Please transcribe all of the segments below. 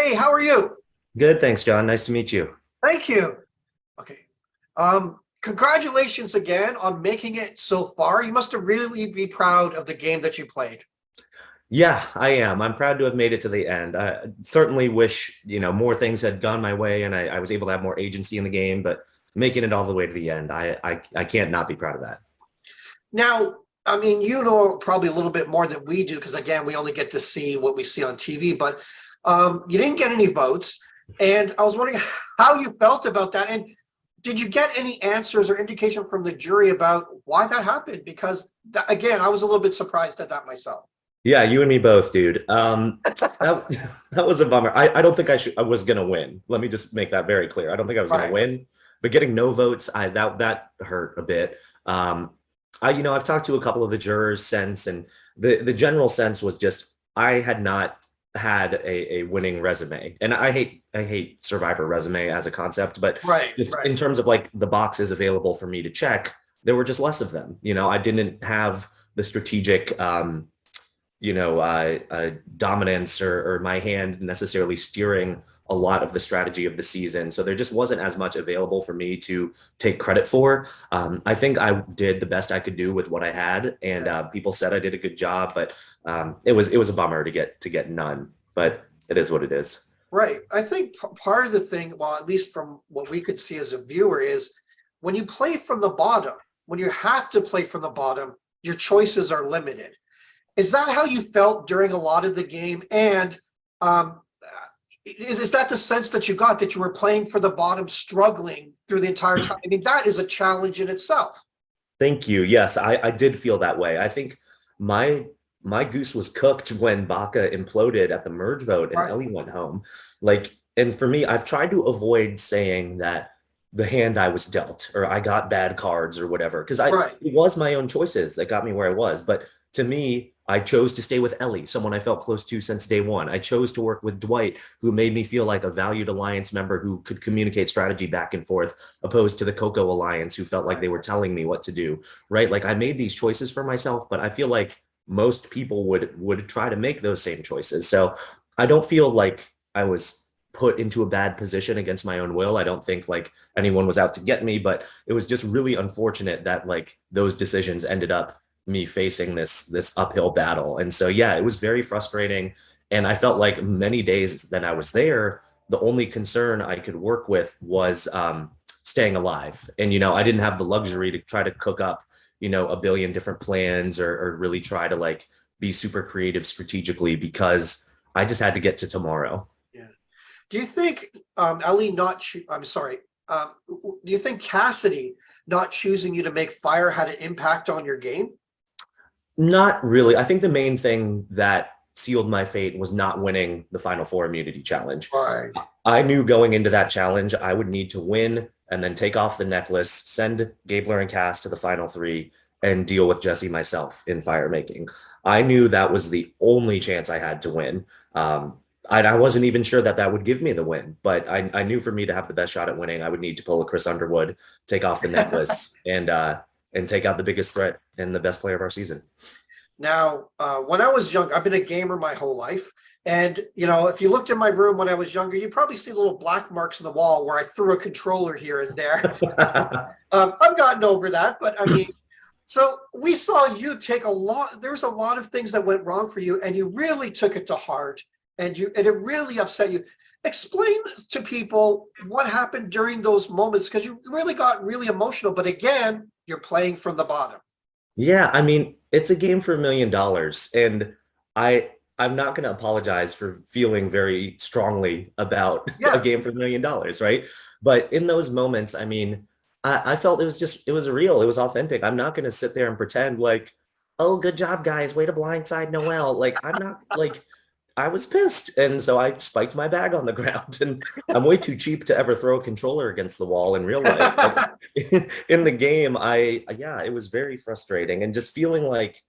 Hey, how are you? Good, thanks, John. Nice to meet you. Thank you. Okay. Congratulations again on making it so far. You must have really be proud of the game that you played. Yeah, I am. I'm proud to have made it to the end. I certainly wish, more things had gone my way and I was able to have more agency in the game, but making it all the way to the end, I can't not be proud of that. Now, I mean, you know probably a little bit more than we do because again, we only get to see what we see on TV, but you didn't get any votes. And I was wondering how you felt about that. And did you get any answers or indication from the jury about why that happened? Because again, I was a little bit surprised at that myself. Yeah, you and me both, dude. That, that was a bummer. I don't think I was gonna win. Let me just make that very clear. I don't think I was gonna Right. win, but getting no votes, that hurt a bit. I've talked to a couple of the jurors since, and the general sense was just I had not had a winning resume, and I hate Survivor resume as a concept, but Right, just right. in terms of like the boxes available for me to check, there were just less of them. I didn't have the strategic dominance or my hand necessarily steering a lot of the strategy of the season. So there just wasn't as much available for me to take credit for. I think I did the best I could do with what I had, and Yeah. people said I did a good job, but it was a bummer to get none. But it is what it is. Right. I think part of the thing, well, at least from what we could see as a viewer, is when you play from the bottom, when you have to play from the bottom, your choices are limited. Is that how you felt during a lot of the game? And um, is that the sense that you got that you were playing for the bottom, struggling through the entire time? I mean, that is a challenge in itself. Thank you. Yes, I did feel that way. I think my my goose was cooked when Baca imploded at the merge vote and Right. Ellie went home. Like, and for me, I've tried to avoid saying that the hand I was dealt or I got bad cards or whatever, because Right. it was my own choices that got me where I was. But to me, I chose to stay with Ellie, someone I felt close to since day one. I chose to work with Dwight, who made me feel like a valued alliance member who could communicate strategy back and forth, opposed to the Coco Alliance, who felt like Right. they were telling me what to do. Right? Like I made these choices for myself, but I feel like most people would try to make those same choices. So I don't feel like I was put into a bad position against my own will. I don't think like anyone was out to get me, but it was just really unfortunate that like those decisions ended up me facing this uphill battle. And so yeah, it was very frustrating. And I felt like many days that I was there, the only concern I could work with was staying alive. And I didn't have the luxury to try to cook up, a billion different plans or really try to like be super creative strategically because I just had to get to tomorrow. Yeah. Do you think Ellie not? I'm sorry. Do you think Cassidy not choosing you to make fire had an impact on your game? Not really. I think the main thing that sealed my fate was not winning the Final Four immunity challenge. Right. I knew going into that challenge, I would need to win and then take off the necklace, send Gabler and Cass to the final three, and deal with Jesse myself in fire making. I knew that was the only chance I had to win. I wasn't even sure that that would give me the win, but I knew for me to have the best shot at winning, I would need to pull a Chris Underwood, take off the necklace, and take out the biggest threat and the best player of our season. Now, when I was young, I've been a gamer my whole life. And, if you looked in my room when I was younger, you probably see little black marks on the wall where I threw a controller here and there. I've gotten over that, but I mean, so we saw you take a lot, there's a lot of things that went wrong for you, and you really took it to heart and it really upset you. Explain to people what happened during those moments because you really got really emotional. But again, you're playing from the bottom. Yeah, I mean, it's a game for $1 million, and I'm not going to apologize for feeling very strongly about a Yeah. game for $1 million, right? But in those moments, I mean, I felt it was real, it was authentic. I'm not going to sit there and pretend like, oh, good job, guys, way to blindside Noel. Like, I'm not like I was pissed. And so I spiked my bag on the ground. And I'm way too cheap to ever throw a controller against the wall in real life. But in the game, yeah, it was very frustrating. And just feeling like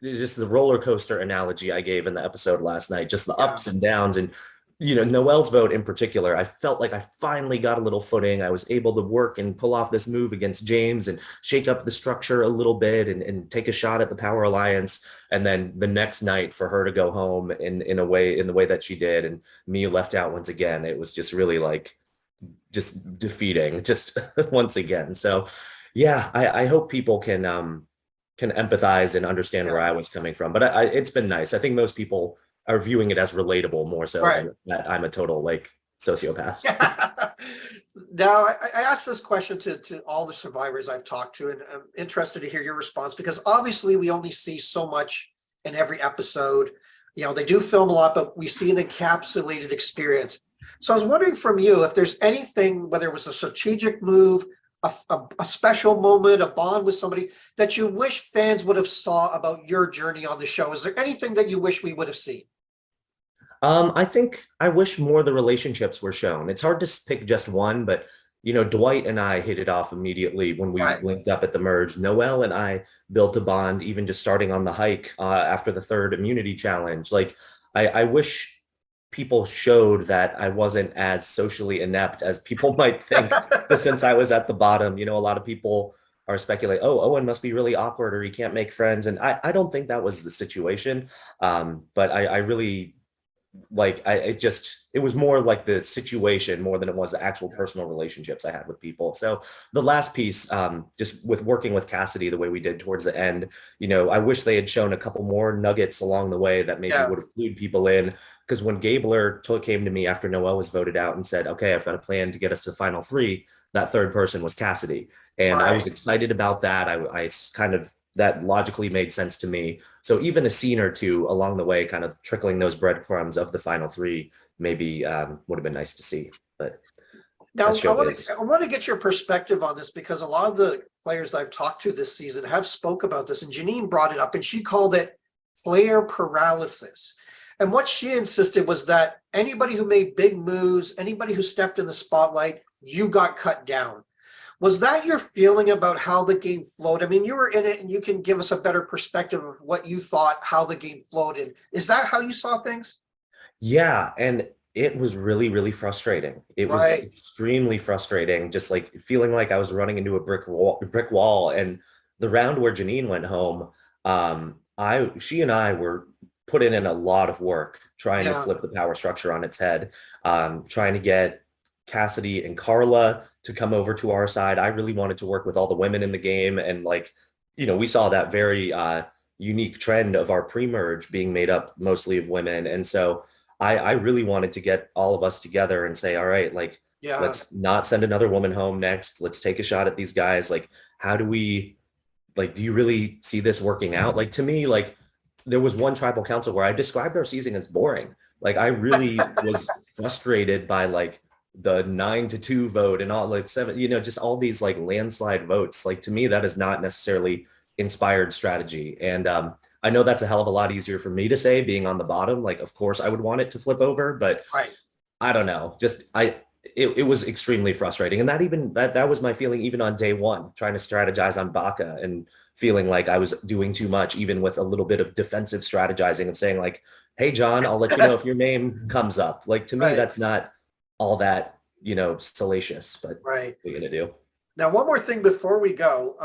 just the roller coaster analogy I gave in the episode last night, just the Yeah. ups and downs. And Noel's vote in particular, I felt like I finally got a little footing. I was able to work and pull off this move against James and shake up the structure a little bit and take a shot at the Power Alliance. And then the next night for her to go home in the way that she did, and me left out once again, it was just really like just defeating, just once again. So yeah, I hope people can empathize and understand where Yeah. I was coming from. But it's been nice. I think most people are viewing it as relatable more so Right. than that I'm a total like sociopath. Now, I asked this question to all the survivors I've talked to, and I'm interested to hear your response because obviously we only see so much in every episode. They do film a lot, but we see an encapsulated experience. So I was wondering from you if there's anything, whether it was a strategic move, a special moment, a bond with somebody that you wish fans would have saw about your journey on the show. Is there anything that you wish we would have seen? I think I wish more of the relationships were shown. It's hard to pick just one, but Dwight and I hit it off immediately when we Right. linked up at the merge. Noelle and I built a bond, even just starting on the hike after the third immunity challenge. Like, I wish people showed that I wasn't as socially inept as people might think. Since I was at the bottom, a lot of people are speculating, oh, Owen must be really awkward or he can't make friends. And I don't think that was the situation. But I really like it was more like the situation more than it was the actual personal relationships I had with people. So the last piece, just with working with Cassidy the way we did towards the end, I wish they had shown a couple more nuggets along the way that maybe Yeah. would have clued people in. Because when Gabler came to me after Noel was voted out and said, okay, I've got a plan to get us to the final three, that third person was Cassidy. And I was Right. excited about that. I kind of, that logically made sense to me. So even a scene or two along the way, kind of trickling those breadcrumbs of the final three, maybe would have been nice to see. But Now, that's showbiz. I want to get your perspective on this because a lot of the players that I've talked to this season have spoke about this, and Janine brought it up, and she called it player paralysis. And what she insisted was that anybody who made big moves, anybody who stepped in the spotlight, you got cut down. Was that your feeling about how the game flowed? I mean, you were in it and you can give us a better perspective of what you thought, how the game flowed. And is that how you saw things? Yeah, and it was really, really frustrating. It was Right. extremely frustrating, just like feeling like I was running into a brick wall. And the round where Janine went home, she and I were putting in a lot of work trying to Yeah. flip the power structure on its head, trying to get Cassidy and Carla to come over to our side. I really wanted to work with all the women in the game, and like, we saw that very unique trend of our pre-merge being made up mostly of women, and so I really wanted to get all of us together and say, all right, like, Yeah. let's not send another woman home next. Let's take a shot at these guys. Like, how do we, like, do you really see this working out? Like, to me, like, there was one tribal council where I described our season as boring. Like, I really was frustrated by like the 9-2 vote and all like seven, just all these like landslide votes. Like, to me, that is not necessarily inspired strategy. And I know that's a hell of a lot easier for me to say being on the bottom. Like, of course I would want it to flip over, but Right. I don't know. It was extremely frustrating. And that was my feeling even on day one, trying to strategize on Baca and feeling like I was doing too much, even with a little bit of defensive strategizing of saying like, hey, John, I'll let you know if your name comes up. Like, to me, Right. that's not all that, salacious, but Right. what are you gonna do? Now, one more thing before we go.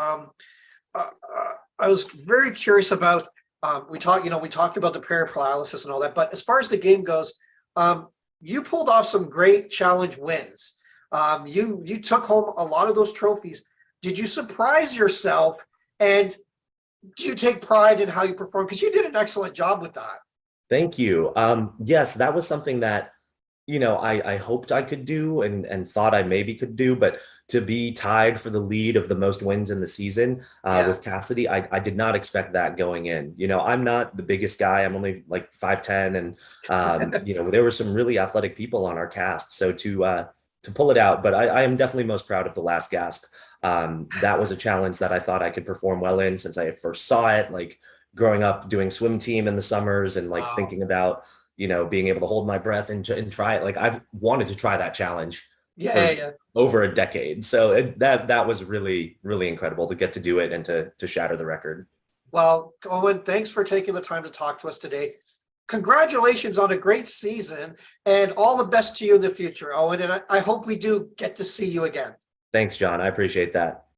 I was very curious about, we talked about the prayer paralysis and all that, but as far as the game goes, you pulled off some great challenge wins. You took home a lot of those trophies. Did you surprise yourself? And do you take pride in how you perform? Because you did an excellent job with that. Thank you. Yes, that was something that I hoped I could do and thought I maybe could do, but to be tied for the lead of the most wins in the season Yeah. with Cassidy, I did not expect that going in. I'm not the biggest guy. I'm only like 5'10", and there were some really athletic people on our cast. So to pull it out, but I am definitely most proud of the last gasp. That was a challenge that I thought I could perform well in since I first saw it, like growing up doing swim team in the summers and like Wow. thinking about being able to hold my breath and try it. Like, I've wanted to try that challenge Yeah, yeah, for yeah. over a decade. So that was really, really incredible to get to do it and to shatter the record. Well, Owen, thanks for taking the time to talk to us today. congratulations on a great season, and all the best to you in the future, Owen. And I hope we do get to see you again. Thanks, John. I appreciate that.